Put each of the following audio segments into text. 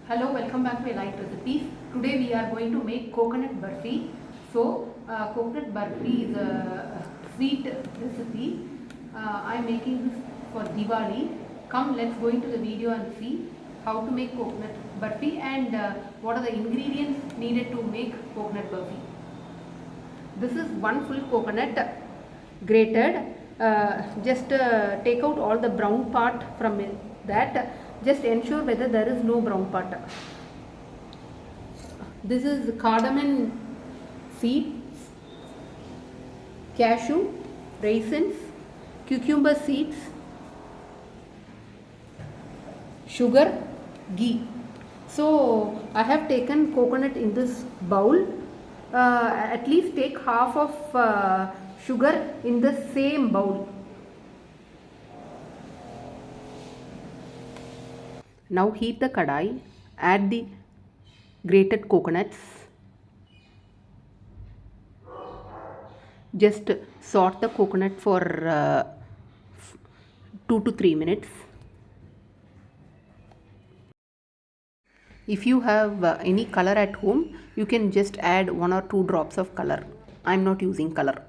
Hello, welcome back to Elite Recipes. Today we are going to make coconut burfi. So, coconut burfi is a sweet recipe. I am making this for Diwali. Come, let's go into the video and see how to make coconut burfi and what are the ingredients needed to make coconut burfi. This is one full coconut grated. Just take out all the brown part from that. Just ensure whether there is no brown part. This is cardamom seeds, cashew, raisins, cucumber seeds, sugar, ghee. So I have taken coconut in this bowl. At least take half of sugar in the same bowl. Now heat the kadai, add the grated coconuts. Just saute the coconut for 2 to 3 minutes. If you have any color at home, you can just add 1 or 2 drops of color. I am not using color.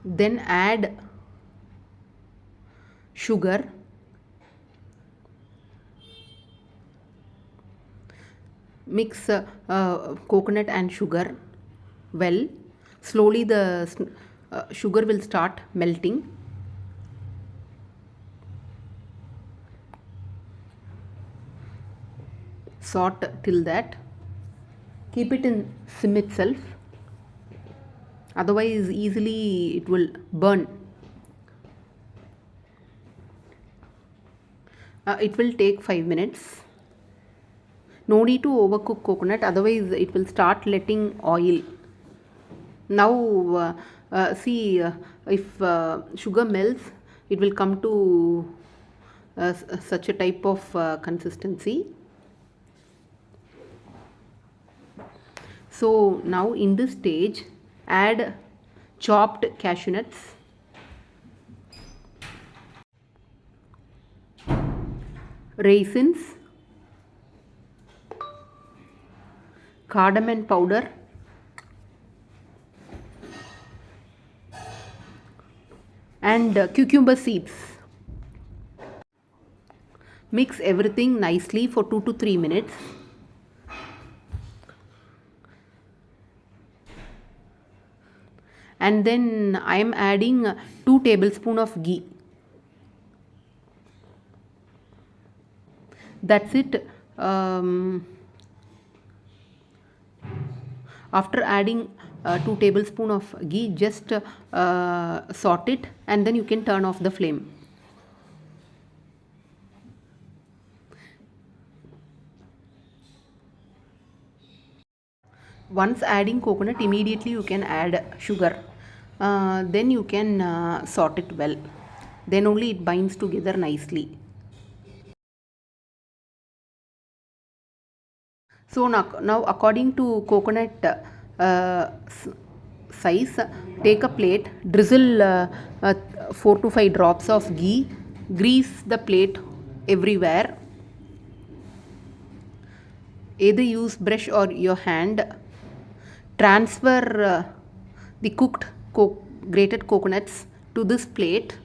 Then add sugar. Mix coconut and sugar well. Slowly the sugar will start melting. Saute till that. Keep it in sim itself. Otherwise easily it will burn. It will take 5 minutes. No need to overcook coconut, otherwise it will start letting oil. Now see, if sugar melts, it will come to such a type of consistency. So now in this stage, add chopped cashew nuts, raisins, cardamom powder, and cucumber seeds. Mix everything nicely for 2 to 3 minutes. And then I am adding 2 tablespoons of ghee. That's it. After adding 2 tablespoons of ghee, just saute it and then you can turn off the flame. Once adding coconut, immediately you can add sugar. Then you can saute it well. Then only it binds together nicely. So now according to coconut size, take a plate, drizzle 4 to 5 drops of ghee, grease the plate everywhere. Either use brush or your hand. Transfer the cooked grated coconuts to this plate.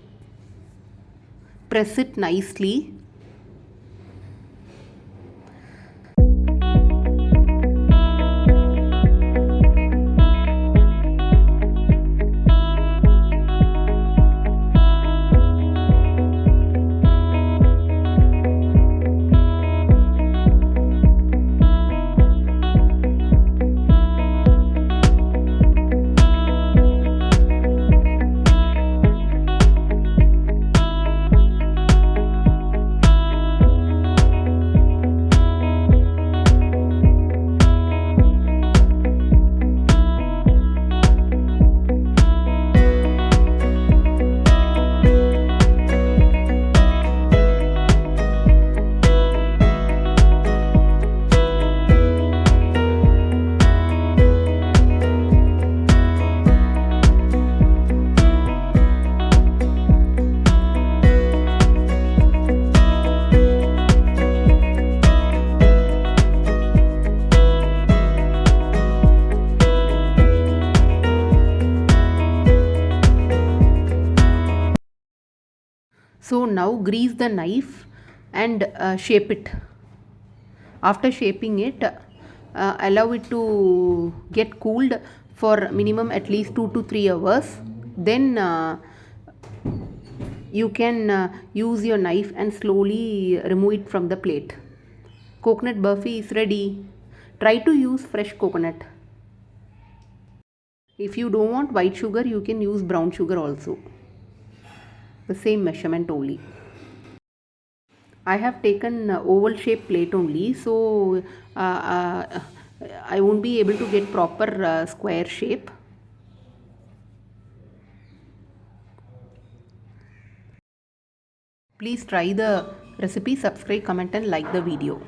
Press it nicely. So now grease the knife and shape it. After shaping it, allow it to get cooled for minimum at least 2 to 3 hours. Then you can use your knife and slowly remove it from the plate. Coconut burfi is ready. Try to use fresh coconut. If you don't want white sugar, you can use brown sugar also. The same measurement only. I have taken oval shape plate only, so I won't be able to get proper square shape. Please try the recipe, subscribe, comment and like the video.